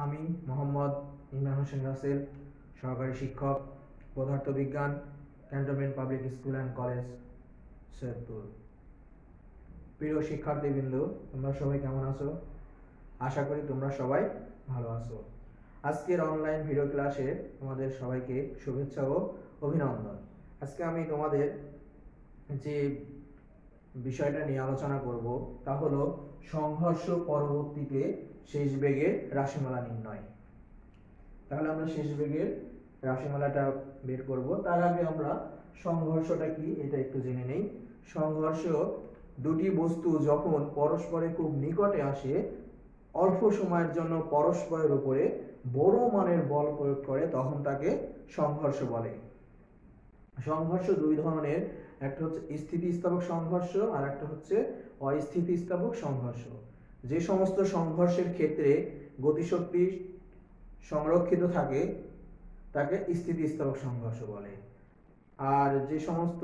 আমি মোহাম্মদ ইমরান হোসেন রাসেল, সহকারী শিক্ষক, পদার্থবিজ্ঞান, cantonment public school and college, Saidpur. প্রিয় শিক্ষার্থীবৃন্দ, তোমরা সবাই কেমন আছো? আশা করি তোমরা সবাই ভালো আছো। আজকের অনলাইন ভিডিও ক্লাসে তোমাদের সবাইকে শুভেচ্ছা ও অভিনন্দন। আজকে আমি তোমাদের যে বিষয়টা নিয়ে আলোচনা করব তা হলো সংঘর্ষ পরবর্তীতে শেষ বেগের রাশিমালা নির্ণয়। তাহলে আমরা শেষ বেগের রাশিমালাটা বের করব। তার আগে আমরা সংঘর্ষটা কি এটা একটু জেনে নেই। সংঘর্ষ দুটি বস্তু যখন পরস্পরের খুব নিকটে আসে, অল্প সময়ের জন্য পরস্পরের উপরে বড় মানের বল প্রয়োগ করে, তখন তাকে সংঘর্ষ বলে। সংঘর্ষ দুই ধরনের, একটা হচ্ছে স্থিতিস্থাপক সংঘর্ষ আর একটা হচ্ছে অস্থিতিস্থাপক সংঘর্ষ। যে সমস্ত সংঘর্ষের ক্ষেত্রে গতিশক্তি সংরক্ষিত থাকে তাকে স্থিতিস্থাপক সংঘর্ষ বলে, আর যে সমস্ত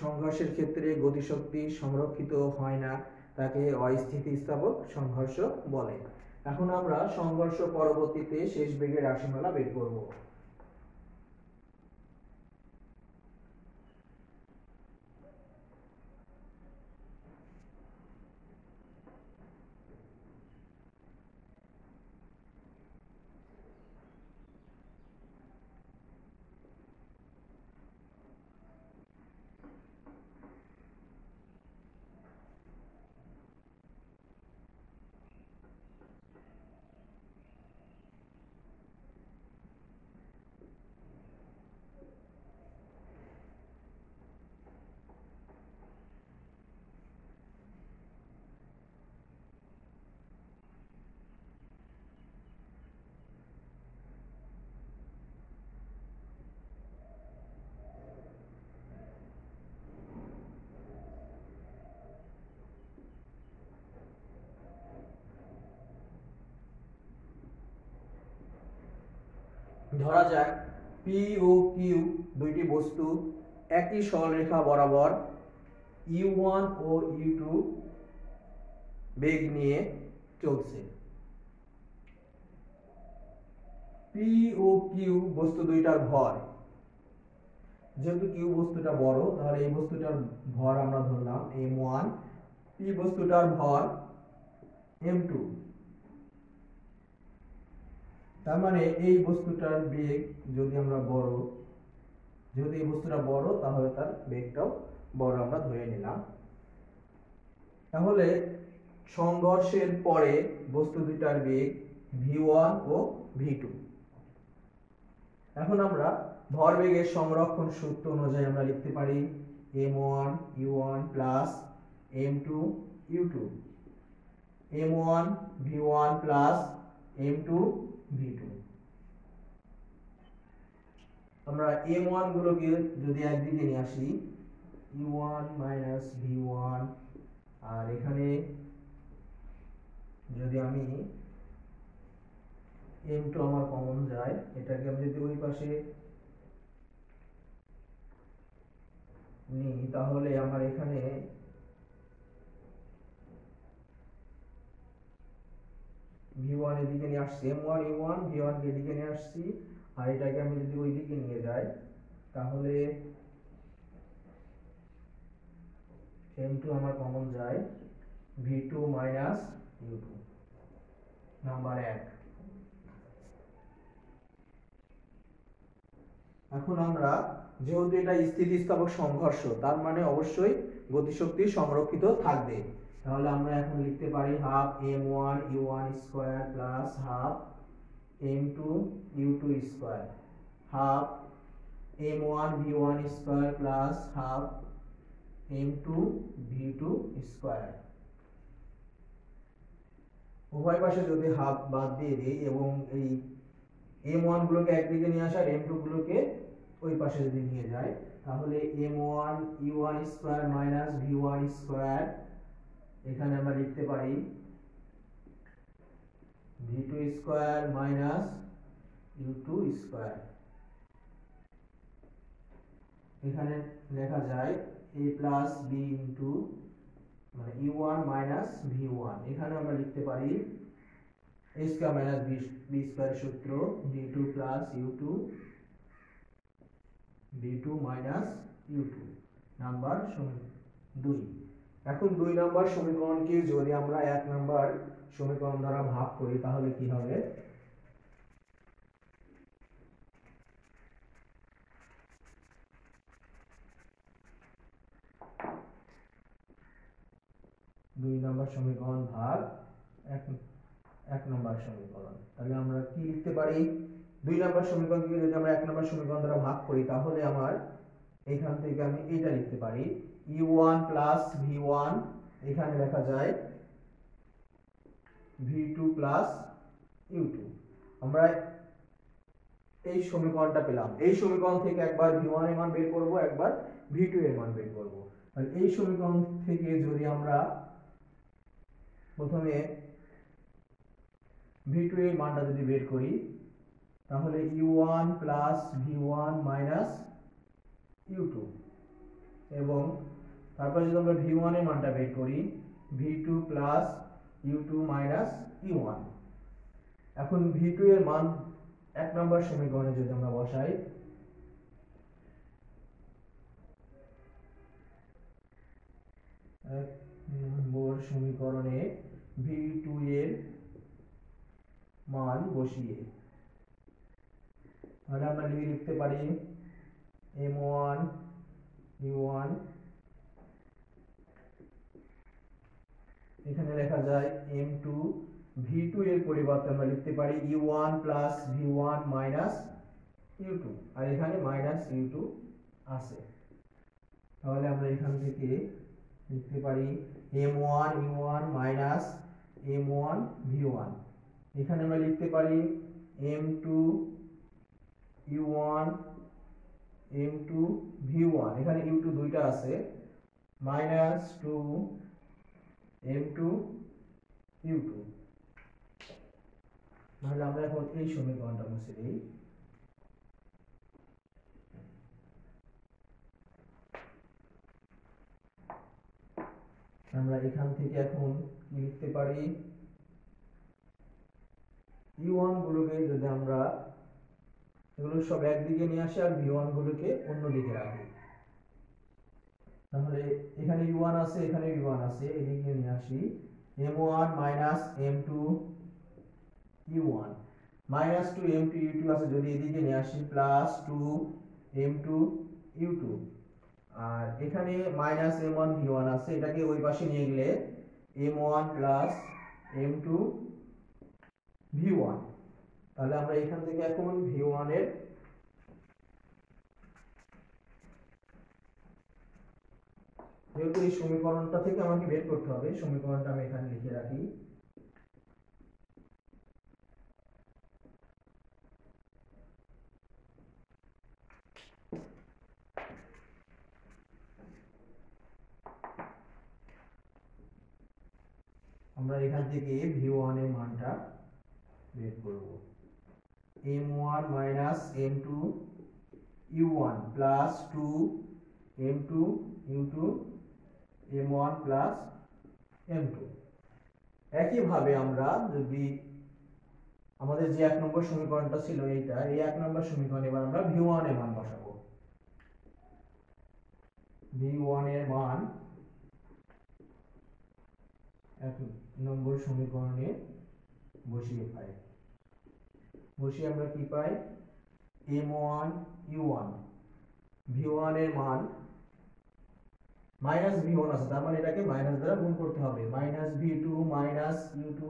সংঘর্ষের ক্ষেত্রে গতিশক্তি সংরক্ষিত হয় না তাকে অস্থিতিস্থাপক সংঘর্ষ বলে। এখন আমরা সংঘর্ষ পরবর্তীতে শেষ বেগের রাশিমালা বের করব। ধরা যাক পি ও কিউ দুইটি বস্তু একই সরলরেখা বরাবর u1 ও u2 বেগ নিয়ে চলছে। পি ও কিউ বস্তু দুইটার ভর, যেহেতু কিউ বস্তুটা বড় তাহলে এই বস্তুটার ভর আমরা ধরলাম m1, পি বস্তুটার ভর m2। তার মানে এই বস্তুটার বেগ যদি আমরা বড়, যেহেতু এই বস্তুটা বড় তাহলে তার বেগটাও বড় আমরা ধরে নিলাম। তাহলে সংঘর্ষের পরে বস্তু দুইটার বেগ v1 ও v2। এখন আমরা ভরবেগের সংরক্ষণ সূত্র অনুযায়ী আমরা লিখতে পারি m1 u1 plus m2 u2, m1 v1 plus m2 v2। আমরা m1 গুলোকে যদি একদিকে নিয়ে আসি, u1 মাইনাস v1, আর এখানে যদি আমি m2 আমার কমন যায়, এটাকে আমি যদি ওই পাশে নিই তাহলে আমার এখানে v1 এদিকে নিয়ে আসছি, m1 u1 v1 কে এদিকে নিয়ে আসছি, আর এটাকে আমি যদি ওই দিকে নিয়ে যাই তাহলে m2 আমার কমন যায় v2 মাইনাস u2, নাম্বার 1। এখন আমরা যেহেতু এটা স্থিতিস্থাপক সংঘর্ষ তার মানে অবশ্যই গতিশক্তি সংরক্ষিত থাকবে, তাহলে আমরা এখন লিখতে পারি half m1 u1 square plus half m2 u2 square, half m1 v1 square plus half m2 v2 square. উভয় পাশে যদি হাফ বাদ দিয়ে দিই এবং এই m1 গুলোকে একদিকে নিয়ে আসা আর m2 গুলোকে ওই পাশে যদি নিয়ে যায় তাহলে m1 u1 square minus v1 square, এখানে আমরা লিখতে পারি v2 square minus u2 square. এখানে লেখা যায় a প্লাস b ইনটু মানে u1 মাইনাস v1, এখানে আমরা লিখতে পারি a square minus b square সূত্র d2 plus u2 d2 minus u2 number 2। এখন 2 নাম্বার সমীকরণকে যদি আমরা 1 নাম্বার সমীকরণ দ্বারা ভাগ করি তাহলে কি হবে? দুই নম্বর সমীকরণ ভাগ এক নম্বর সমীকরণ, তাহলে আমরা কি লিখতে পারি? 2 নম্বর সমীকরণকে যদি আমরা 1 নম্বর সমীকরণ দ্বারা ভাগ করি তাহলে আমার এখান থেকে আমি এটা লিখতে পারি u1 প্লাস v1, এখানে লেখা যায় v2 প্লাস u2। আমরা এই সমীকরণটা পেলাম। এই সমীকরণ থেকে একবার v1 এর মান বের করব, একবার v2 এর মান বের করব। তাহলে এই সমীকরণ থেকে যদি আমরা প্রথমে v2 এর মানটা যদি বের করি তাহলে u1 plus v1 minus u2, এবং তারপর যদি আমরা v1 এর মানটা বের করি v2 plus u2 minus u1। এখন v2 এর মান 1 নম্বর সমীকরণে যদি আমরা বসাই, এক নম্বর সমীকরণে v2 এর মান বসিয়ে তাহলে আমরা লিখতে পারি m1 u1, এখানে লেখা যায় m2, v2 এর পরিবর্তে আমরা লিখতে পারি u1 plus v1 minus u2, আর এখানে মাইনাস u2 আছে। তাহলে আমরা এখান থেকে লিখতে পারি m1 u1 minus m1 v1, এখানে আমরা লিখতে পারি m2 u1 m2 v1, এখানে u2 দুইটা আছে, মাইনাস 2 m2 u2। তাহলে আমরা এখন এই সমীকরণটা মুছে দিই। আমরা এখান থেকে এখন কি লিখতে পারি? u1 গুলোকে যদি আমরা এগুলো সব একদিকে নিয়ে আসি আর v1 গুলোকে অন্যদিকে রাখি, তাহলে এখানে u1 আছে, এখানে v1 আছে, এদিকে নিয়ে আসি m1 minus m2 u1 minus 2 m2 u2 আছে, যদি এদিকে নিয়ে আসি প্লাস 2 m2 u2, আর এখানে মাইনাস m1 v1 আছে, এটাকে ওই পাশে নিয়ে গেলে m1 প্লাস m2 v1। তাহলে আমরা এখান থেকে এখন v1 এর যেহেতু এই সমীকরণটা থেকে আমাকে বের করতে হবে, সমীকরণটা আমি এখানে লিখে রাখি। আমরা এখান থেকে v1 এর মানটা বের করব, m1 minus m2 u1 plus 2 m2 u2 m1 plus m2। একইভাবে আমরা যদি আমাদের যে 1 নম্বর সমীকরণটা ছিল এইটা, এই 1 নম্বর সমীকরণে এবার আমরা v1 এর মান বসাবো। v1 এর মান 1 নম্বর সমীকরণে বসিয়ে আমরা কি পাই? m1 u1, v1 এর মান মাইনাস v1 আছে, তার মানে এটাকে মাইনাস দ্বারা গুণ করতে হবে, minus v2 minus u2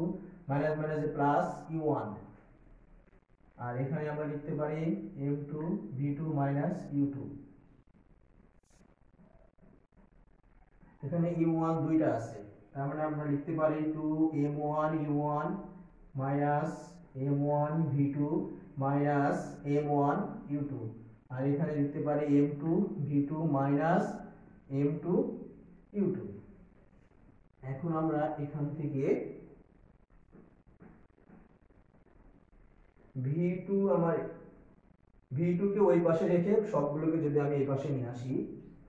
minus মাইনাসে প্লাস u1, আর এখানে আমরা লিখতে পারি m2 v2 মাইনাস u2। এখানে u1 দুইটা আছে, তার মানে আমরা লিখতে পারি 2 m1 u1 minus m1 v2 minus m1 u2, আর এখানে লিখতে পারি m2 v2 minus m2 u2। এখন আমরা এখান থেকে v2 আমার v2 কে ওই পাশে রেখে সবগুলোকে যদি আমি এই পাশে নিয়ে আসি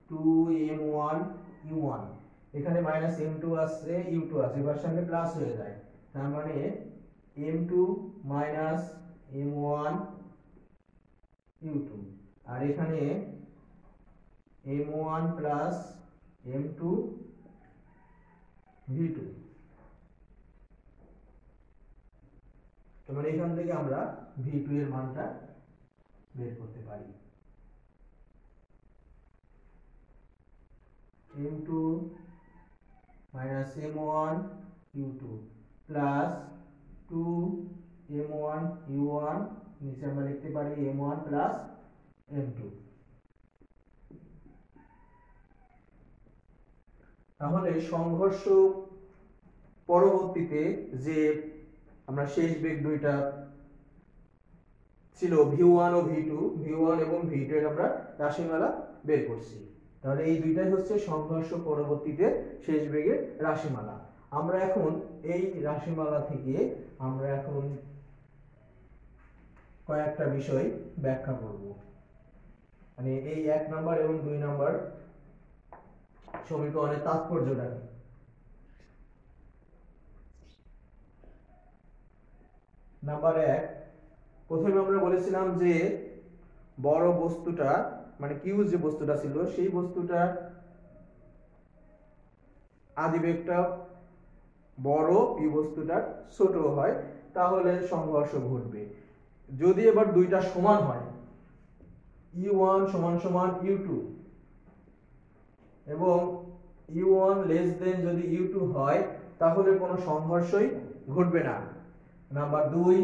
2m1 u1, এখানে মাইনাস m2 আছে u2 আছে, এবার সঙ্গে প্লাস হয়ে যায়, তার মানে m2 মাইনাস m1 u2 আর এখানে m1 প্লাস m2 v2। তো মানে এখান থেকে আমরা v2 এর মানটা বের করতে পারি। m2 minus m1 u2 plus 2 m1 u1 নিচে আমরা লিখতে পারি m1 plus m2। তাহলে সংঘর্ষ পরবর্তীতে যে আমরা শেষ বেগ দুইটা ছিল v1 ও v2, v1 এবং v2 এর আমরা রাশিমালা বের করছি। তাহলে এই দুইটাই হচ্ছে সংঘর্ষ পরবর্তীতে শেষ বেগের রাশিমালা। আমরা এখন এই রাশিমালা থেকে আমরা এখন কয়েকটা বিষয় ব্যাখ্যা করব, মানে এই 1 নাম্বার এবং 2 নাম্বার সমীকরণের তাৎপর্যটা কি। নাম্বার 1, প্রথমে আমরা বলেছিলাম যে বড় বস্তুটা মানে কিউ যে বস্তুটা ছিল সেই বস্তুটা আদিবেগটা বড়, পি বস্তুটা ছোট হয়, তাহলে সংঘর্ষ ঘটবে। যদি এবার দুইটা সমান হয়, u1 সমান সমান u2 এবং u1 লেস দেন যদি u2 হয়, তাহলে কোনো সংঘর্ষই ঘটবে না। নাম্বার 2,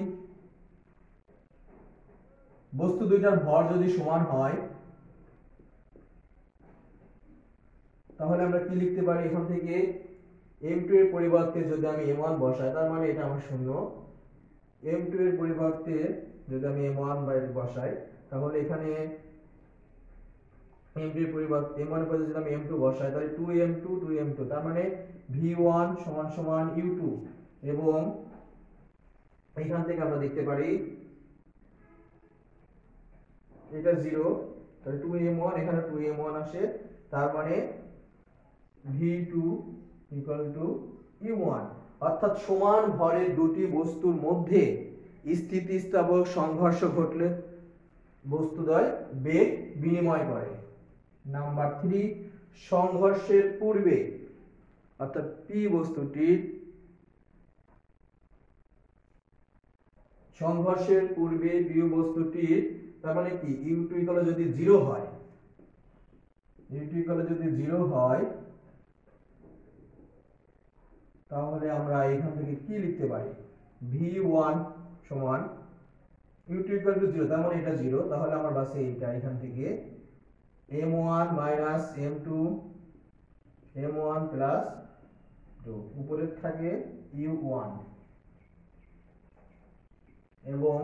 বস্তু দুইটার ভর যদি সমান হয়, তাহলে আমরা কি লিখতে পারি এখান থেকে m2 এর পরিবর্তে যদি আমি m1 বসাই, তার মানে এটা আমার শূন্য। m2 এর পরিবর্তে যদি আমি m1 বসাই, তাহলে এখানে m2 এর পরিবর্তে m1 এর পরিবর্তে যদি আমি m2 বসাই, তাহলে 2m2 2m2, তার মানে v1 সমান সমান u2 এবং এখান থেকে আমরা দেখতে পারি এটা 0, তাহলে 2m1 এখানে 2m1 আসে, তার মানে v2 u1। অর্থাৎ সমান ভরের দুটি বস্তুর মধ্যে স্থিতিস্থাপক সংঘর্ষ ঘটলে বস্তুদ্বয় বেগ বিনিময় করে। নাম্বার 3, সংঘর্ষের পূর্বে অর্থাৎ পি বস্তুটির সংঘর্ষের পূর্বে পি বস্তুটির তার মানে কি u2 যদি 0 হয়, u2 যদি 0 হয়, তাহলে আমরা এখান থেকে কি লিখতে পারি v1 সমান u2 0, তার মানে এটা 0, তাহলে আমার বাসে এটা এখান থেকে m1 minus m2 m1 plus 2 উপরে থাকে u1 এবং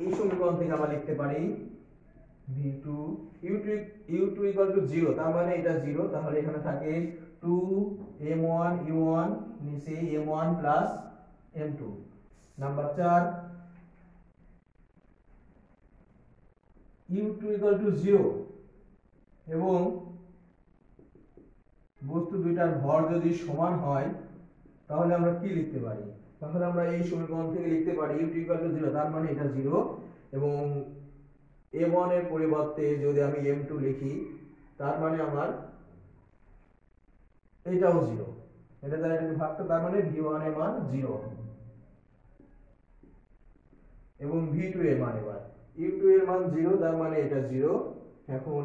এই সমীকরণ থেকে আমরা লিখতে পারি v2 u2 0, তার মানে এটা 0, তাহলে এখানে থাকে 2 m1 u1 নিচে m1 plus m2। Number 4, u2 0 এবং বস্তু দুইটার ভর যদি সমান হয়, তাহলে আমরা কি লিখতে পারি, তাহলে আমরা এই সমীকরণ থেকে লিখতে পারি u2 0, তার মানে এটা 0 এবং m1 এর পরিবর্তে যদি আমি m2 লিখি, তার মানে আমার এটাও 0, এটা দ্বারা যদি ভাগটা, তার মানে v1 এর মান 0 এবং v2 এর মান এবার u2 এর মান 0, তার মানে এটা 0। এখন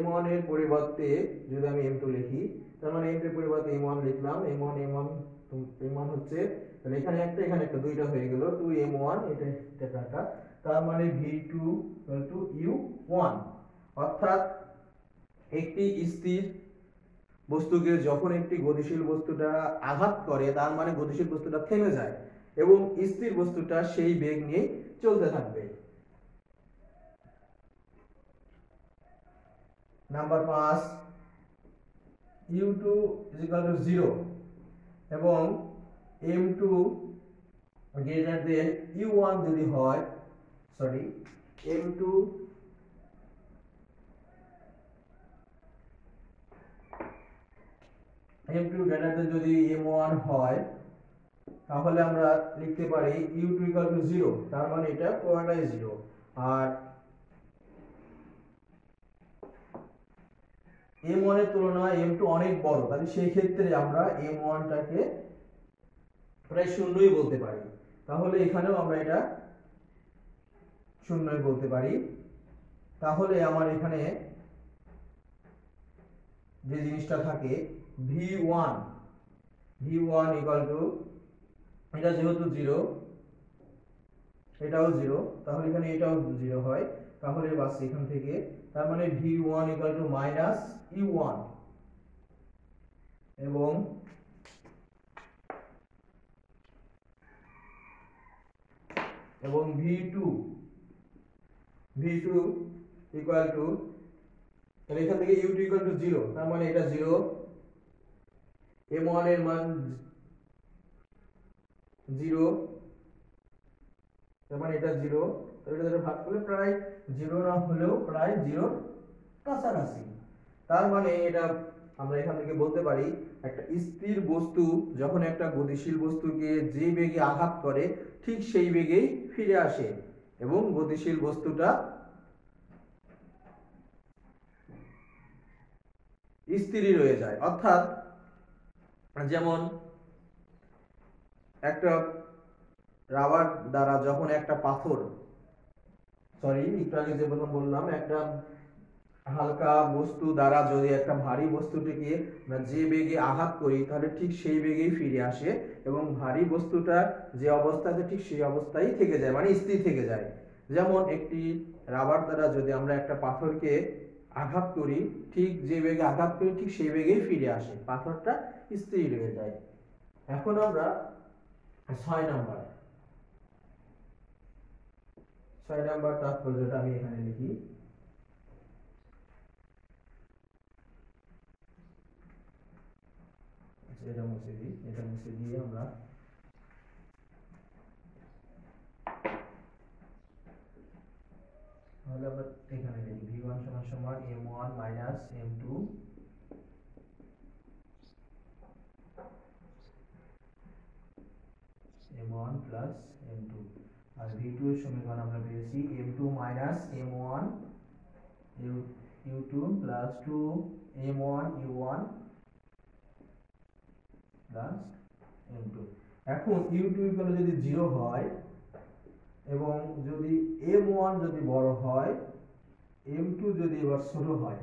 m1 এর পরিবর্তে যদি আমি m2 লিখি, তার মানে m2 এর পরিবর্তে m1 লিখলাম, m1 হচ্ছে, তাহলে এখানে একটা এখানে একটা দুইটা হয়ে গেল 2m1, এটা কাটা, তার মানে v2 u1। অর্থাৎ একটি স্থির বস্তুকে যখন একটি গতিশীল বস্তুটা আঘাত করে, তার মানে গতিশীল বস্তুটা থেমে যায় এবং স্থির বস্তুটা সেই বেগ নিয়ে চলতে থাকবে। নাম্বার 5, u2 0 এবং m2 গ্রেটার দেন u1 যদি হয়, m2 m2 m2 greater than যদি m1 হয় তাহলে আমরা লিখতে পারি u2 0, তার মানে এটা পুরোটাই 0। আর m1 এর তুলনায় m2 অনেক বড়, তাহলে সেই ক্ষেত্রে আমরা m1 টাকে প্রায় শূন্যই বলতে পারি। তাহলে এখানেও আমরা এটা শূন্যই বলতে পারি। তাহলে আমার এখানে যে জিনিসটা থাকে v1 ইকুয়াল টু, এটা যেহেতু 0 এটাও 0, তাহলে এখানে এটাও 0 হয়, তাহলে বাস এখান থেকে, তার মানে v1 equal to minus u1 এবং v2 ইকুয়াল টু, তাহলে এখান থেকে u2 ইকুয়াল টু 0, তার মানে এটা 0, m1 এর মান 0, তার মানে এটা 0, তো এটা ধরে ভাগ করলে প্রায় 0 না হলেও প্রায় 0 কাছাকাছি। তার মানে এটা আমরা এখান থেকে বলতে পারি একটা স্থির বস্তু যখন একটা গতিশীল বস্তুকে যে বেগে আঘাত করে ঠিক সেই বেগেই ফিরে আসে এবং গতিশীল বস্তুটা স্থিরই রয়ে যায়। অর্থাৎ যেমন একটা রাবার দ্বারা যখন একটা পাথর, একটু আগে যে বললাম, একটা হালকা বস্তু দ্বারা যদি একটা ভারী বস্তুটিকে যে বেগে আঘাত করি তাহলে ঠিক সেই বেগেই ফিরে আসে এবং ভারী বস্তুটা যে অবস্থাতে ঠিক সেই অবস্থায় থেকে যায়, মানে স্থির থেকে যায়। যেমন একটি রাবার দ্বারা যদি আমরা একটা পাথরকে আঘাত করি, ঠিক যে বেগে আঘাত করি ঠিক সেই বেগেই ফিরে আসে, পাথরটা স্থির হয়ে যায়। এখন আমরা 6 নাম্বার তাৎপর্যটা আমি এখানে লিখি। এটা মুছে দিই, এটা মুছে দিয়ে আমরা তাহলে আমরা এখানে লিখি v1 সমান m1 minus m2 plus m2, আর v2 এর সমীকরণ আমরা পেয়েছি m2 minus m1 u2 plus 2 m1 u1 plus m2। এখন u2 ইকুয়াল যদি 0 হয় এবং যদি m1 যদি বড় হয়, m2 যদি এবার ছোট হয়,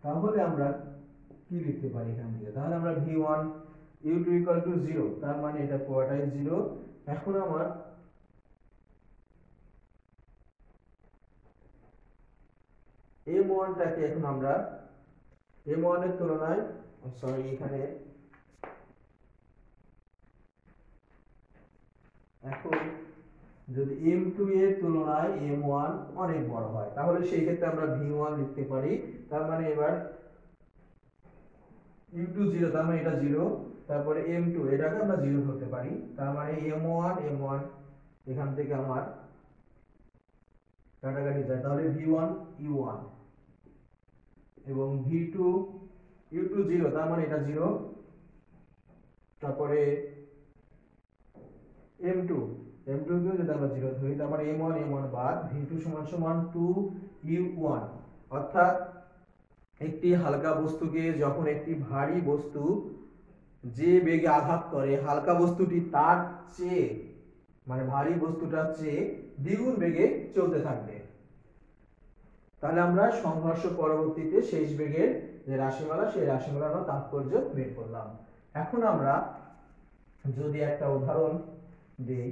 তাহলে আমরা কি লিখতে পারি এখান থেকে? তাহলে আমরা v1 u2 ইকুয়াল টু 0, তার মানে এটা পুরোটাই 0। এখন আমার m1 টাকে এখন আমরা m1 এর তুলনায়, এখানে এখন যদি m2 এর তুলনায় m1 অনেক বড় হয় তাহলে সেই ক্ষেত্রে আমরা v1 লিখতে পারি। তার মানে এবার u2 0, তার মানে এটা 0, তারপরে m2 এটাকে আমরা 0 ধরতে পারি, তার মানে m1 এখান থেকে আমার কাটাকাটি যায়, তাহলে v1 u1 এবং v2 u2 0, তার মানে এটা 0, তারপরে m2 কে যদি আমরা 0 ধরি, তার মানে m1 বাদ v2 সমান 2u1। অর্থাৎ একটি হালকা বস্তুকে যখন একটি ভারী বস্তু যে বেগে আঘাত করে, হালকা বস্তুটি তার চেয়ে, মানে ভারী বস্তুটার চেয়ে দ্বিগুণ বেগে চলতে থাকবে, তাহলে আমরা সংঘর্ষ পরবর্তীতে শেষ বেগের যে রাশিমালা, সেই রাশিমালার তাৎপর্য বের করলাম। এখন আমরা যদি একটা উদাহরণ দেই,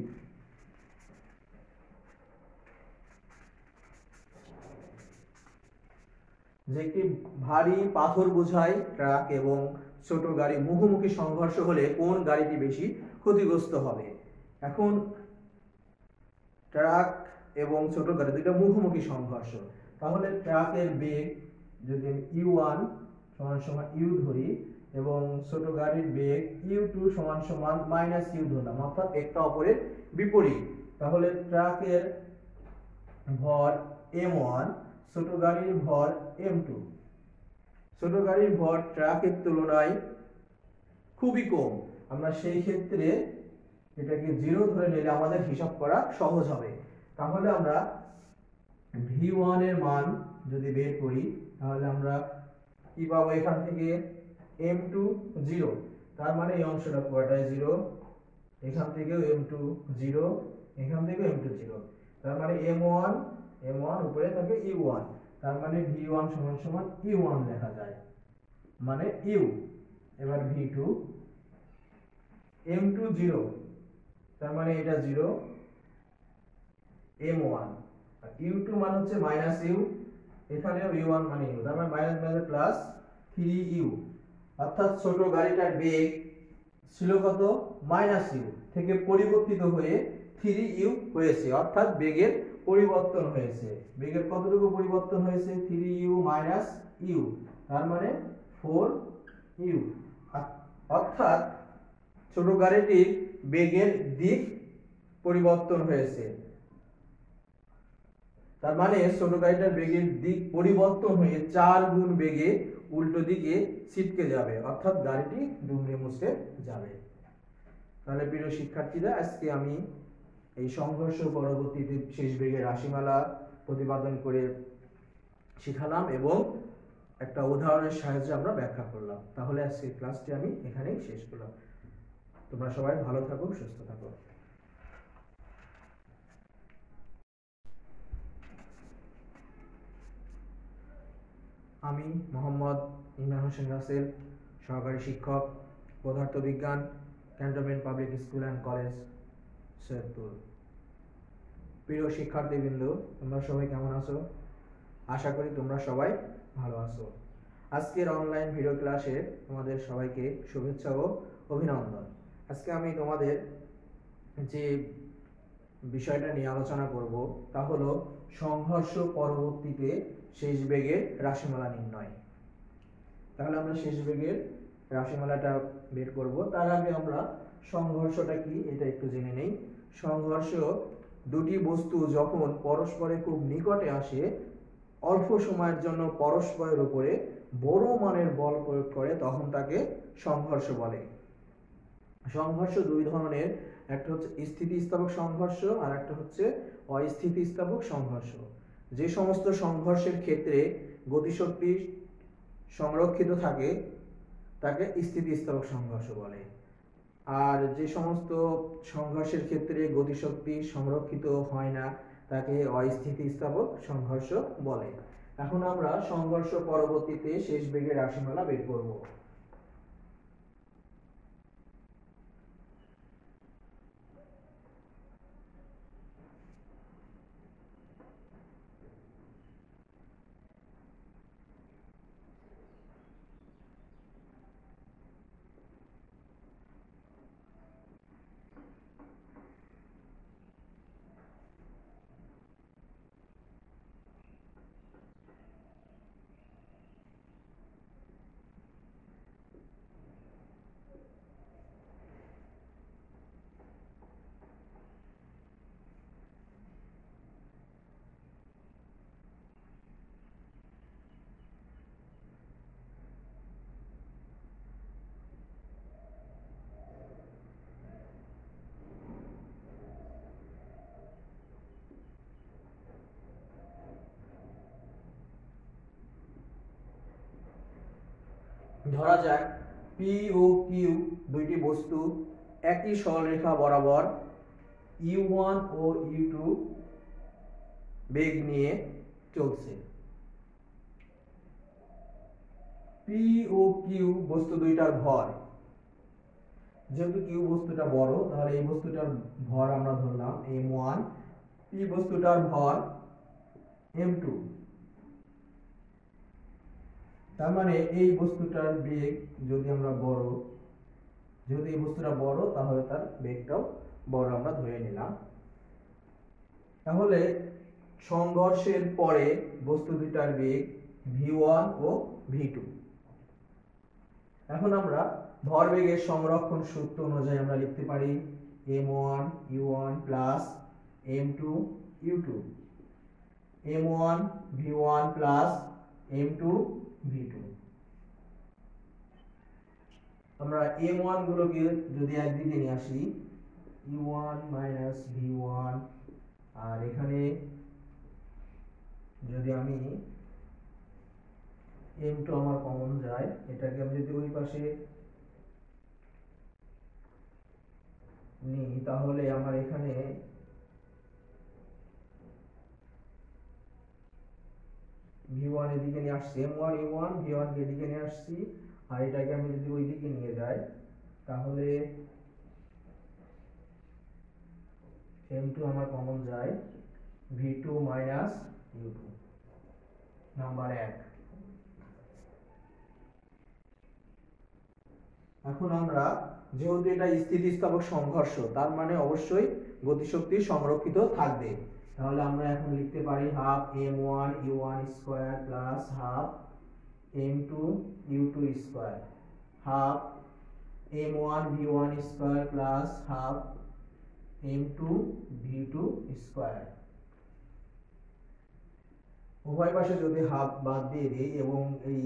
যে একটি ভারী পাথর বোঝাই ট্রাক এবং ছোট গাড়ি মুখোমুখি সংঘর্ষ হলে কোন গাড়িটি বেশি ক্ষতিগ্রস্ত হবে? এখন ট্রাক এবং ছোট গাড়ি দুইটা মুখোমুখি সংঘর্ষ, তাহলে ট্রাকের বেগ যদি u1 সমান u ধরি এবং ছোট গাড়ির বেগ u2 সমান মাইনাস u ধরলাম, অর্থাৎ একটা অপরের বিপরীত, তাহলে ট্রাকের ভর m1, ছোট গাড়ির ভর m2। ছোট গাড়ির ভর ট্রাকের তুলনায় খুবই কম, আমরা সেই ক্ষেত্রে এটাকে 0 ধরে নিলে আমাদের হিসাব করা সহজ হবে। তাহলে আমরা v1 এর মান যদি বের করি তাহলে আমরা কি পাবো, এখান থেকে m2 0, তার মানে এই অংশটা পুরোটাই 0, এখান থেকেও m2 0, এখান থেকেও m2 0, তার মানে m1 উপরে থাকে u1, তার মানে v1 সমান সমান u1 লেখা যায়, মানে u। এবার v2 m2 0, তার মানে এটা 0, m1 আর u2 মান হচ্ছে -u, এখানেও u1 মানে u, তার মানে মাইনাস মাইনাস প্লাস 3u, অর্থাৎ ছোট গাড়িটার বেগ ছিল কত, -u থেকে পরিবর্তিত হয়ে 3u হয়েছে, অর্থাৎ বেগের পরিবর্তন হয়েছে। বেগের কতটুকু পরিবর্তন হয়েছে, 3u - u, তার মানে 4u, অর্থাৎ ছোট গাড়িটির বেগের দিক পরিবর্তন হয়েছে। তার মানে ছোট গাড়িটার বেগের দিক পরিবর্তন হয়ে 4 গুণ বেগে উল্টো দিকে ছিটকে যাবে, অর্থাৎ গাড়িটি দুমড়ে মুচড়ে যাবে। তাহলে প্রিয় শিক্ষার্থীরা, আজকে আমি এই সংঘর্ষ পরবর্তীতে শেষ বেগের রাশিমালা প্রতিপাদন করে শিখালাম এবং একটা উদাহরণের সাহায্যে আমরা ব্যাখ্যা করলাম। তাহলে আজকে ক্লাসটি আমি এখানেই শেষ করলাম। তোমরা সবাই ভালো থাকো, সুস্থ থাকো। আমি মোহাম্মদ ইমরান হোসেন রাসেল, সহকারী শিক্ষক, পদার্থবিজ্ঞান, cantonment public school and college, Saidpur. প্রিয় শিক্ষার্থীবৃন্দ, তোমরা সবাই কেমন আছো? আশা করি তোমরা সবাই ভালো আছো। আজকের অনলাইন ভিডিও ক্লাসে তোমাদের সবাইকে শুভেচ্ছা ও অভিনন্দন। আজকে আমি তোমাদের যে বিষয়টা নিয়ে আলোচনা করব তা হলো সংঘর্ষ পরবর্তীতে শেষ বেগের রাশিমালা নির্ণয়। তাহলে আমরা শেষ বেগের রাশিমালাটা বের করব। তার আগে আমরা সংঘর্ষটা কি এটা একটু জেনে নেই। সংঘর্ষ দুটি বস্তু যখন পরস্পরের খুব নিকটে আসে, অল্প সময়ের জন্য পরস্পরের উপরে বড় মানের বল প্রয়োগ করে, তখন তাকে সংঘর্ষ বলে। সংঘর্ষ দুই ধরনের, একটা হচ্ছে স্থিতিস্থাপক সংঘর্ষ আর একটা হচ্ছে অস্থিতিস্থাপক সংঘর্ষ। যে সমস্ত সংঘর্ষের ক্ষেত্রে গতিশক্তি সংরক্ষিত থাকে তাকে স্থিতিস্থাপক সংঘর্ষ বলে, আর যে সমস্ত সংঘর্ষের ক্ষেত্রে গতিশক্তি সংরক্ষিত হয় না তাকে অস্থিতিস্থাপক সংঘর্ষ বলে। এখন আমরা সংঘর্ষ পরবর্তীতে শেষ বেগের রাশিমালা বের করব। ধরা যাক পি ও কিউ দুইটি বস্তু একই সরলরেখা বরাবর u1 ও u2 বেগ নিয়ে চলছে। পি ও কিউ বস্তু দুইটার ভর, যেহেতু কিউ বস্তুটা বড় তাহলে এই বস্তুটার ভর আমরা ধরলাম m1, পি বস্তুটার ভর m2, তার মানে এই বস্তুটার বেগ যদি আমরা বড়, যেহেতু এই বস্তুটা বড় তাহলে তার বেগটাও বড় আমরা ধরে নিলাম। তাহলে সংঘর্ষের পরে বস্তু দুটার বেগ v1 ও v2। এখন আমরা ভরবেগের সংরক্ষণ সূত্র অনুযায়ী আমরা লিখতে পারি m1 u1 plus m2 u2, m1 v1 plus m2 v2। আমরা m1 গুলোকে যদি একদিকে নিয়ে আসি u1 মাইনাস v1, আর এখানে যদি আমি m2 আমার কমন যায়, এটাকে আমি যদি ওই পাশে নিই তাহলে আমার এখানে v1 এদিকে নিয়ে আসছি, m1 u1 v1 কে এদিকে নিয়ে আসছি, আর এটাকে আমি যদি ওই দিকে নিয়ে যাই তাহলে m2 আমার কমন যায় v2 মাইনাস u2, নাম্বার 1। এখন আমরা যেহেতু এটা স্থিতিস্থাপক সংঘর্ষ, তার মানে অবশ্যই গতিশক্তি সংরক্ষিত থাকবে। তাহলে আমরা এখন লিখতে পারি half m1 u1 square plus half m2 u2 square, half m1 v1 square plus half m2 v2 square. উভয় পাশে যদি হাফ বাদ দিয়ে দিই এবং এই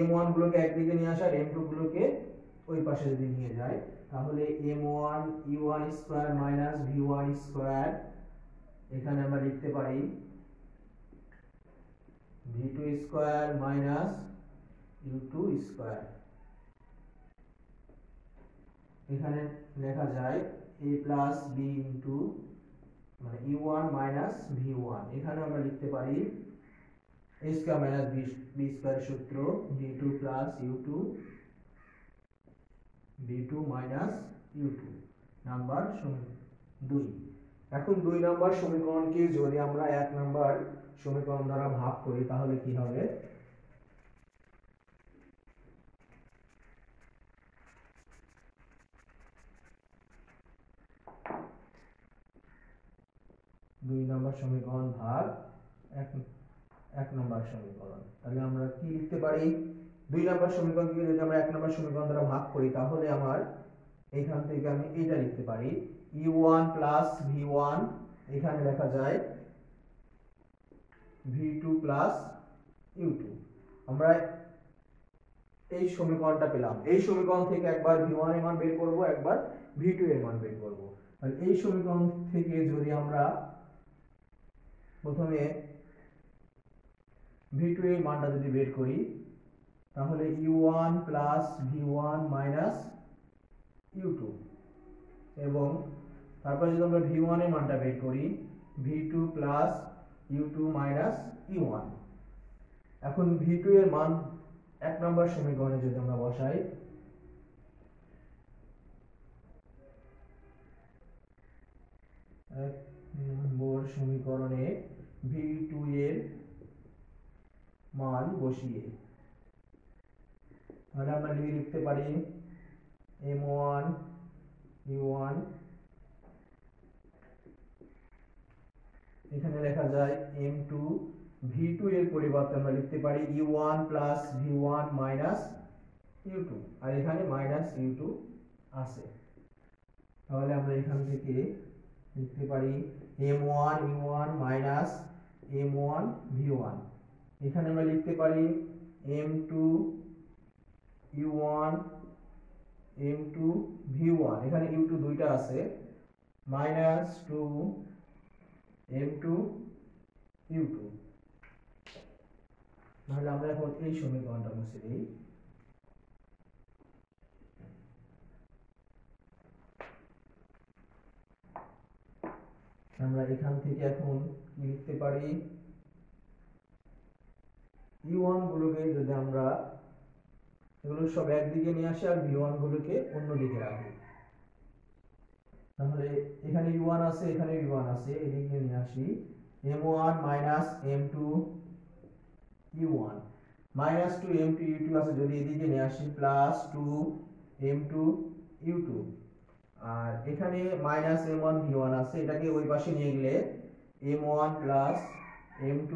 m1 গুলোকে একদিকে নিয়ে আসা আর m2 গুলোকে ওই পাশে যদি নিয়ে যায় তাহলে m1 u1 square minus v1 square, এখানে আমরা লিখতে পারি v2 square minus u2 square. এখানে লেখা যায় a প্লাস b ইনটু মানে u1 মাইনাস v1, এখানে আমরা লিখতে পারি a square minus b square সূত্র v2 plus u2 v2 minus u2, number 2। এখন 2 নাম্বার সমীকরণকে যদি আমরা 1 নাম্বার সমীকরণ দ্বারা ভাগ করি তাহলে কি হবে? দুই নাম্বার সমীকরণ ভাগ এক নাম্বার সমীকরণ, তাহলে আমরা কি লিখতে পারি? 2 নাম্বার সমীকরণকে যদি আমরা 1 নাম্বার সমীকরণ দ্বারা ভাগ করি তাহলে আমার এখান থেকে আমি এটা লিখতে পারি u1 প্লাস v1, এখানে লেখা যায় v2 প্লাস u2। আমরা এই সমীকরণটা পেলাম, এই সমীকরণ থেকে একবার v1 এর মান বের করব, একবার v2 এর মান বের করব। তাহলে এই সমীকরণ থেকে যদি আমরা প্রথমে v2 এর মানটা যদি বের করি তাহলে u1 plus v1 minus u2, এবং তারপর যদি আমরা v1 এর মানটা বের করি v2 plus u2 minus u1। এখন v2 এর মান 1 নম্বর সমীকরণে যদি আমরা বসাই, এক নম্বর সমীকরণে v2 এর মান বসিয়ে তাহলে আমরা লিখতে পারি m1 u1, এখানে লেখা যায় m2, v2 এর পরিবর্তে আমরা লিখতে পারি u1 plus v1 minus u2, আর এখানে মাইনাস u2 আছে। তাহলে আমরা এখান থেকে লিখতে পারি m1 u1 minus m1 v1, এখানে আমরা লিখতে পারি m2 u1 m2 v1, এখানে u2 দুইটা আছে, মাইনাস 2 m2 u2। তাহলে আমরা এখন এই সমীকরণটা মুছে দিই। আমরা এখান থেকে এখন কি লিখতে পারি? u1 গুলোকে যদি আমরা এগুলো সব একদিকে নিয়ে আসি আর v1 গুলোকে অন্যদিকে রাখি, তাহলে এখানে u1 আছে, এখানে v1 আছে, এদিকে নিয়ে আসি m1 minus m2 u1 minus 2 m2 u2 আছে, যদি এদিকে নিয়ে আসি প্লাস 2 m2 u2, আর এখানে মাইনাস m1 v1 আছে, এটাকে ওই পাশে নিয়ে গেলে m1 প্লাস m2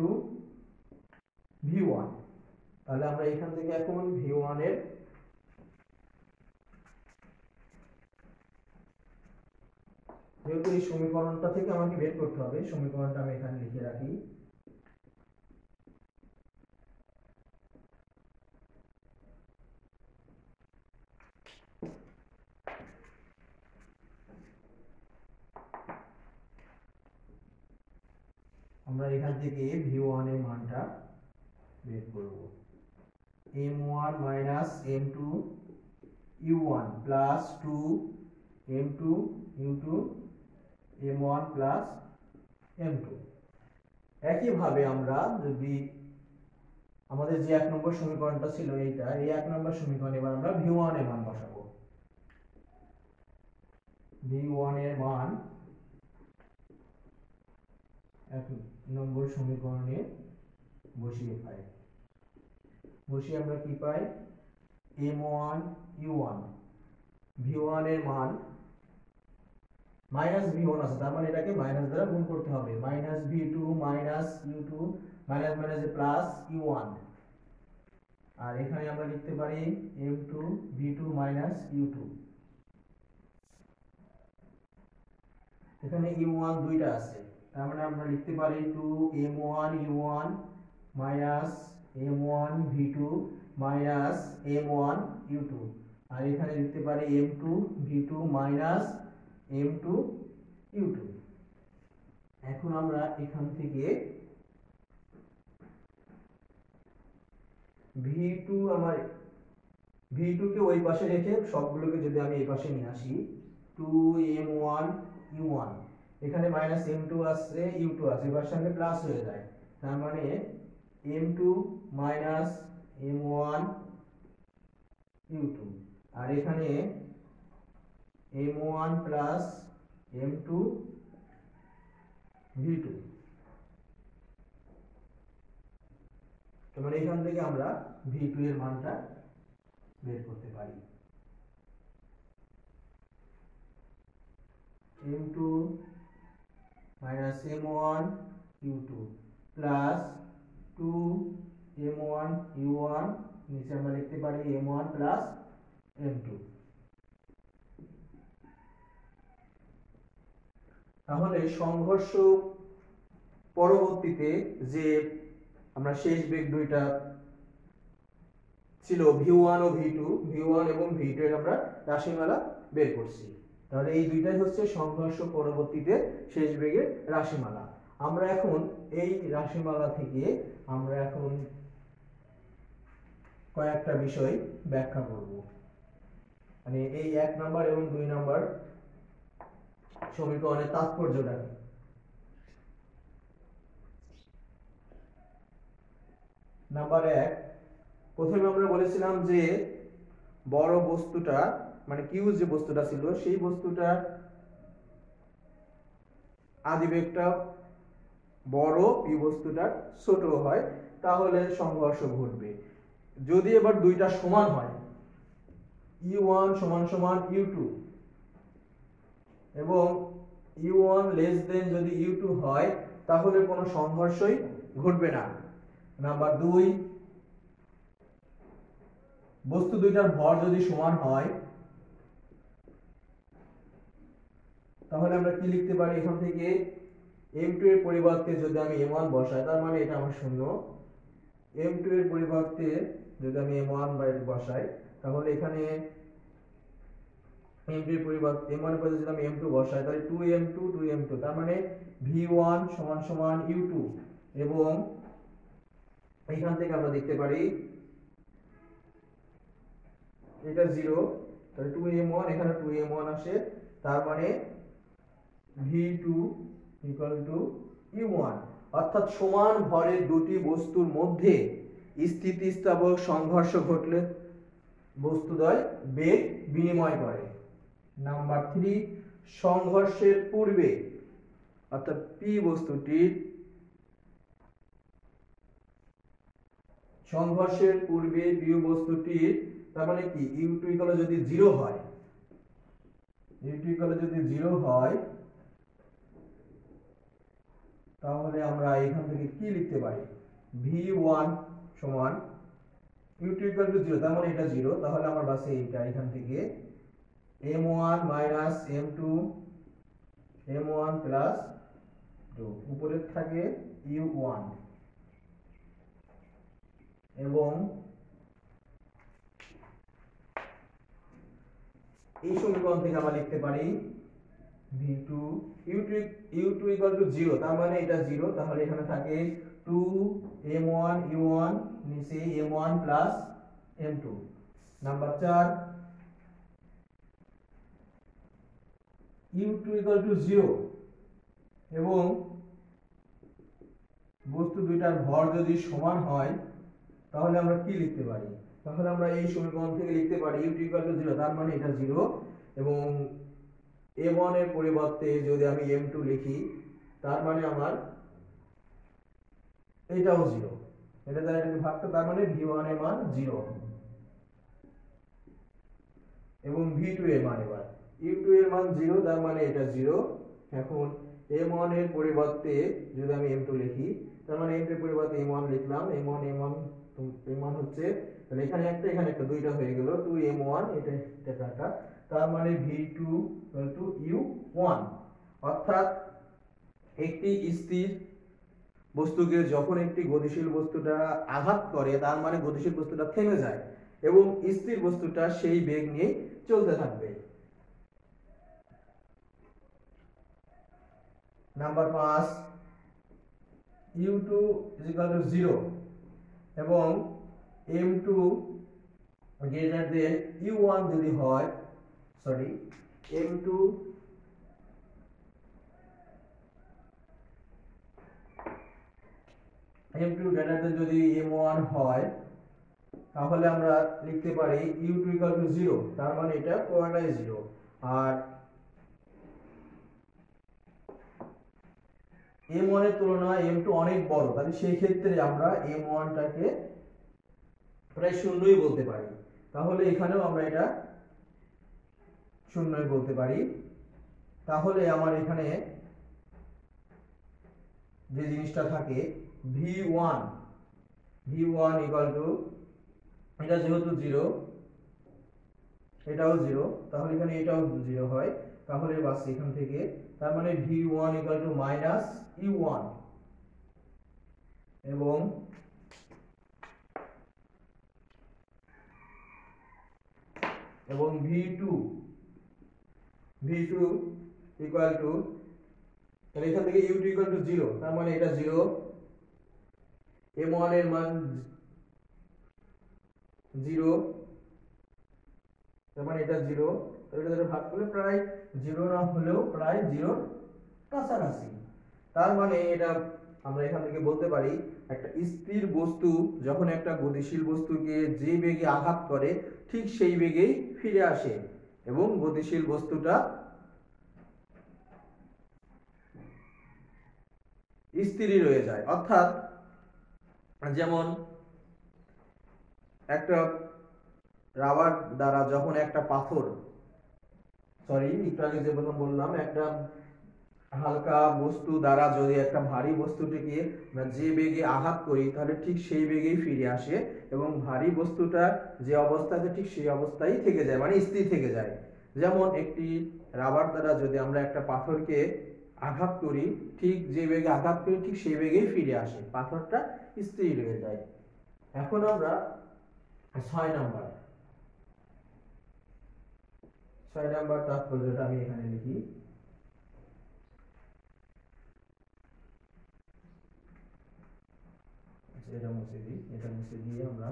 v1। তাহলে আমরা এখান থেকে এখন v1 এর যেহেতু এই সমীকরণটা থেকে আমাকে বের করতে হবে, সমীকরণটা আমি এখানে লিখে রাখি। আমরা এখান থেকে v1 এর মানটা বের করব। m1 minus m2 u1 plus 2 m2 u2 m1 plus m2। একইভাবে আমরা যদি আমাদের যে 1 নম্বর সমীকরণটা ছিল এইটা, এই 1 নম্বর সমীকরণে এবার আমরা v1 এর মান বসাবো। v1 এর মান 1 নম্বর সমীকরণে বসিয়ে আমরা কি পাই, m1 u1 v1 এর মান মাইনাস v1 আছে, তার মানে এটাকে মাইনাস দ্বারা গুণ করতে হবে, minus v2 minus u2 minus মাইনাসে প্লাস u1, আর এখানে আমরা লিখতে পারি m2 v2 মাইনাস u2। এখানে u1 দুইটা আছে, তার মানে আমরা লিখতে পারি 2m1 u1 minus m1 v2 minus m1 u2, আর এখানে লিখতে পারি m2 v2 minus m2 u2। এখন আমরা এখান থেকে v2 আমার v2 কে ওই পাশে রেখে সবগুলোকে যদি আমি এই পাশে নিয়ে আসি, 2m1 u1 এখানে মাইনাস m2 আছে u2 আছে, এবার সঙ্গে প্লাস হয়ে যায়, তার মানে m2 মাইনাস m1 u2, আর এখানে m1 প্লাস m2 v2। তার মানে এখান থেকে আমরা v2 এর মানটা বের করতে পারি। m2 minus m1 u2 plus 2m1 u1, নিচে আমরা লিখতে পারি m1 প্লাস m2। তাহলে সংঘর্ষ পরবর্তীতে যে আমরা শেষ বেগ দুইটা ছিল v1 ও v2, v1 এবং v2 এর আমরা রাশিমালা বের করছি। তাহলে এই দুইটাই হচ্ছে সংঘর্ষ পরবর্তীতে শেষ বেগের রাশিমালা। আমরা এখন এই রাশিমালা থেকে আমরা এখন কয়েকটা বিষয় ব্যাখ্যা করব, মানে এই 1 নাম্বার এবং 2 নাম্বার সমীকরণের তাৎপর্যটা কি। নাম্বার 1, প্রথমে আমরা বলেছিলাম যে বড় বস্তুটা মানে কিউ যে বস্তুটা ছিল সেই বস্তুটার আদিবেগটা বড়, পি বস্তুটার ছোট হয়, তাহলে সংঘর্ষ ঘটবে। যদি এবার দুইটা সমান হয়, u1 সমান সমান u2 এবং u1 লেস দেন যদি u2 হয়, তাহলে কোনো সংঘর্ষই ঘটবে না। নাম্বার 2, বস্তু দুইটার ভর যদি সমান হয়, তাহলে আমরা কি লিখতে পারি, এখান থেকে m2 এর পরিবর্তে যদি আমি m1 বসাই, তার মানে এটা আমার শূন্য। m2 এর পরিবর্তে যদি আমি m1 বসাই, তাহলে এখানে m2 এর পরিবর্তে m1 এর পরিবর্তে যদি আমি m2 বসাই, তাহলে 2m2 2m2, তার মানে v1 সমান সমান u2, এবং এখান থেকে আমরা দেখতে পারি এটা 0, তাহলে 2m1 এখানে 2m1 আসে, তার মানে v2 u1, অর্থাৎ সমান ভরের দুটি বস্তুর মধ্যে স্থিতিস্থাপক সংঘর্ষ ঘটলে বস্তুদ্বয় বেগ বিনিময় করে। নাম্বার 3, সংঘর্ষের পূর্বে অর্থাৎ পি বস্তুটির সংঘর্ষের পূর্বে পি বস্তুটির, তার মানে কি u2 যদি 0 হয়, u2 যদি 0 হয়, তাহলে আমরা এখান থেকে কি লিখতে পারি, v1 সমান u2 0, তার মানে এটা 0, তাহলে আমার বাসে এইটা এখান থেকে m1 minus m2 m1 plus 2, উপরে থাকে u1, এবং এই সমীকরণ থেকে আমরা লিখতে পারি v2 u2 ইকুয়াল টু 0, তার মানে এটা 0, তাহলে এখানে থাকে 2 m1 u1 নিচে m1 plus m2। Number 4 u2 equal to 0 এবং বস্তু দুইটার ভর যদি সমান হয় তাহলে আমরা কি লিখতে পারি? তাহলে আমরা এই সমীকরণ থেকে লিখতে পারি u2 ইকুয়াল টু 0, তার মানে এটা 0 এবং m1 এর পরিবর্তে যদি আমি m2 লিখি তার মানে আমার এটাও 0, এটা দ্বারা যদি ভাগ করি তার মানে v1 এর মান 0 এবং v2 এর মান এবার u2 এর মান 0, তার মানে এটা 0। এখন m1 এর পরিবর্তে যদি আমি m2 লিখি তার মানে m2 এর পরিবর্তে m1 লিখলাম, m1 হচ্ছে, তাহলে এখানে একটা দুইটা হয়ে গেল 2m1, এটা একটা, তার মানে v2 u1। অর্থাৎ একটি স্থির বস্তুকে যখন একটি গতিশীল বস্তুটা আঘাত করে তার মানে গতিশীল বস্তুটা থেমে যায় এবং স্থির বস্তুটা সেই বেগ নিয়ে চলতে থাকবে। নাম্বার 5 u2 0 এবং m2 greater than u1 যদি হয়, m2 greater than যদি m1 হয় তাহলে আমরা লিখতে পারি u2 0, তার মানে এটা পুরোটাই 0। আর m1 এর তুলনায় m2 অনেক বড়, তাহলে সেই ক্ষেত্রে আমরা m1 টাকে প্রায় শূন্যই বলতে পারি, তাহলে এখানেও আমরা এটা শূন্যই বলতে পারি। তাহলে আমার এখানে যে জিনিসটা থাকে v1 ইকুয়াল টু, এটা যেহেতু 0 এটাও 0, তাহলে এখানে এটাও 0 হয়, তাহলে বাস এখান থেকে, তার মানে v1 equal to minus u1 এবং v2 ইকুয়াল টু, তাহলে এখান থেকে u2 ইকুয়াল টু 0, তার মানে এটা 0, m1 এর মান 0, তার মানে এটা 0, তাহলে এটা ভাগ করলে প্রায় 0 না হলেও প্রায় 0 কাছাকাছি। তার মানে এটা আমরা এখান থেকে বলতে পারি একটা স্থির বস্তু যখন একটা গতিশীল বস্তুকে যে বেগে আঘাত করে ঠিক সেই বেগেই ফিরে আসে এবং গতিশীল বস্তুটা স্থিরই রয়ে যায়। অর্থাৎ যেমন একটা রাবার দ্বারা যখন একটা পাথর, একটু আগে যে প্রথম বললাম, একটা হালকা বস্তু দ্বারা যদি একটা ভারী বস্তুটিকে যে বেগে আঘাত করি তাহলে ঠিক সেই বেগেই ফিরে আসে এবং ভারী বস্তুটা যে অবস্থাতে ঠিক সেই অবস্থায় থেকে যায়, মানে স্থির থেকে যায়। যেমন একটি রাবার দ্বারা যদি আমরা একটা পাথরকে আঘাত করি ঠিক যে বেগে আঘাত করি ঠিক সেই বেগেই ফিরে আসে, পাথরটা স্থির হয়ে যায়। এখন আমরা 6 নাম্বার তাৎপর্যটা আমি এখানে লিখি। এটা মুছে দিয়ে আমরা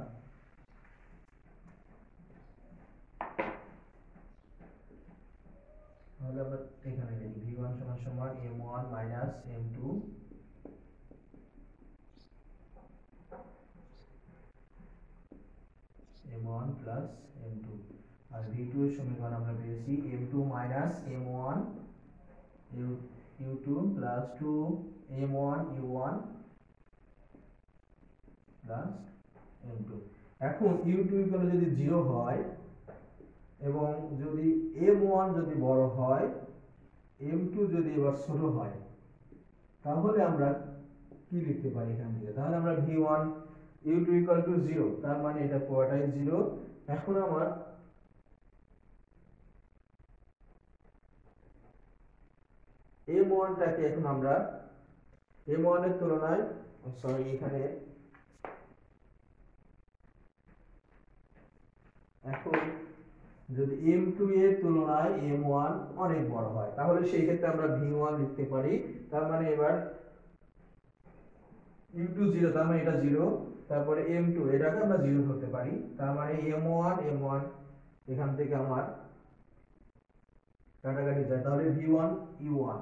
তাহলে আমরা এখানে লিখি v1 সমান m1 minus m2 plus m2, আর v2 এর সমীকরণ আমরা পেয়েছি m2 minus m1 u2 plus 2 m1 u1 plus m2। এখন u2 যদি 0 হয় এবং যদি m1 যদি বড় হয়, m2 যদি এবার ছোট হয়, তাহলে আমরা কি লিখতে পারি এখান থেকে? তাহলে আমরা v1 u2 0, তার মানে এটা পুরোটাই 0। এখন আমার m1 টাকে এখন আমরা m1 এর তুলনায় এখানে এখন যদি m2 এর তুলনায় m1 অনেক বড় হয় তাহলে সেই ক্ষেত্রে আমরা v1 লিখতে পারি। তার মানে এবার m2 0, তার মানে এটা 0, তারপরে m2 এটাকে আমরা 0 ধরতে পারি, তার মানে m1 এখান থেকে আমার কাটাকাটি যায়, তাহলে v1 u1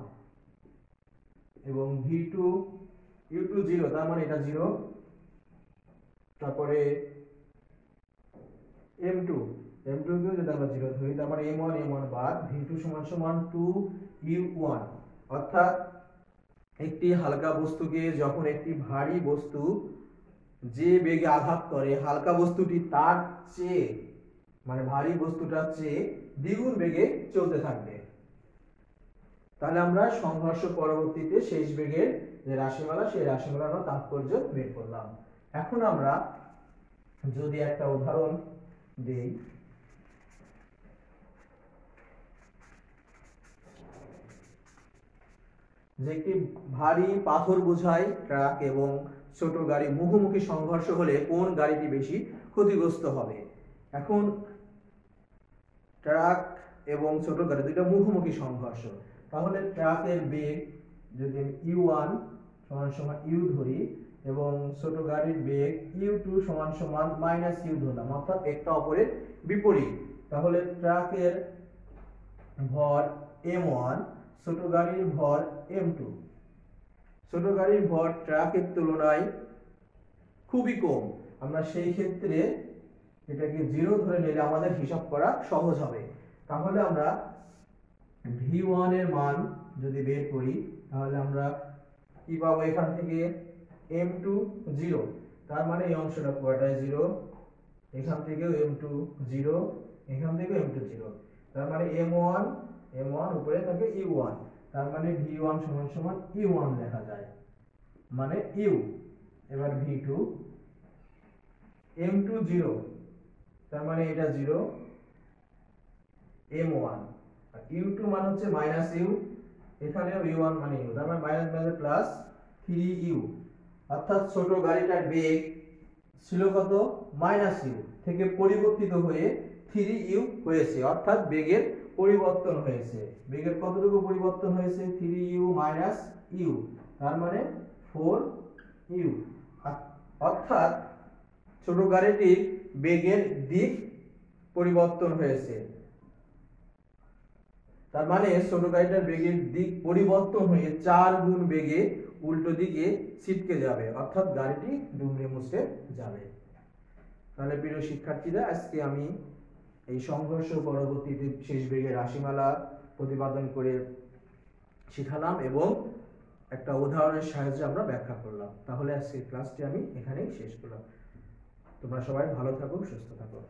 এবং v2 u2 0, তার মানে এটা 0, তারপরে m2 কেও যদি আমরা 0 ধরি তার মানে m1 বাদ v2 সমান সমান 2u1। অর্থাৎ একটি হালকা বস্তুকে যখন একটি ভারী বস্তু যে বেগে আঘাত করে হালকা বস্তুটি তার চেয়ে মানে ভারী বস্তুটার চেয়ে দ্বিগুণ বেগে চলতে থাকবে। তাহলে আমরা সংঘর্ষ পরবর্তীতে শেষ বেগের যে রাশিমালা সেই রাশিমালার তাৎপর্য বের করলাম। এখন আমরা যদি একটা উদাহরণ দেই, যে একটি ভারী পাথর বোঝাই ট্রাক এবং ছোট গাড়ি মুখোমুখি সংঘর্ষ হলে কোন গাড়িটি বেশি ক্ষতিগ্রস্ত হবে। এখন ট্রাক এবং ছোট গাড়ি দুইটা মুখোমুখি সংঘর্ষ, তাহলে ট্রাকের বেগ যদি u1 সমান সমান u ধরি এবং ছোট গাড়ির বেগ u2 সমান সমান -u ধরলাম, অর্থাৎ একটা অপরের বিপরীত। তাহলে ট্রাকের ভর m1, ছোট গাড়ির ভর m2। ছোট গাড়ির ভর ট্রাকের তুলনায় খুবই কম, আমরা সেই ক্ষেত্রে এটাকে 0 ধরে নিলে আমাদের হিসাব করা সহজ হবে। তাহলে আমরা v1 এর মান যদি বের করি তাহলে আমরা কি পাবো, এখান থেকে m2 0, তার মানে এই অংশটা পুরোটাই 0, এখান থেকেও m2 0, এখান থেকেও m2 0, তার মানে m1 উপরে থাকে u1, তার মানে v1 সমান সমান u1 লেখা যায়, মানে u। এবার v2 m2 0, তার মানে এটা 0, m1 আর u2 মান হচ্ছে -u, এখানেও u1 মানে u, তার মানে মাইনাস প্লাস 3u। অর্থাৎ ছোট গাড়িটার বেগ ছিল কত, -u থেকে পরিবর্তিত হয়ে 3u হয়েছে, অর্থাৎ বেগের পরিবর্তন হয়েছে। বেগের কতটুকু পরিবর্তন হয়েছে, 3u - u, তার মানে 4u। অর্থাৎ ছোট গাড়িটির বেগের দিক পরিবর্তন হয়েছে, তার মানে ছোট গাড়িটার বেগের দিক পরিবর্তন হয়ে 4 গুণ বেগে উল্টো দিকে ছিটকে যাবে, অর্থাৎ গাড়িটি দুমড়ে মুচড়ে যাবে। তাহলে প্রিয় শিক্ষার্থীরা, আজকে আমি এই সংঘর্ষ পরবর্তীতে শেষ বেগের রাশিমালা প্রতিপাদন করে শিখালাম এবং একটা উদাহরণের সাহায্যে আমরা ব্যাখ্যা করলাম। তাহলে আজকের ক্লাসটি আমি এখানেই শেষ করলাম। তোমরা সবাই ভালো থাকো, সুস্থ থাকো।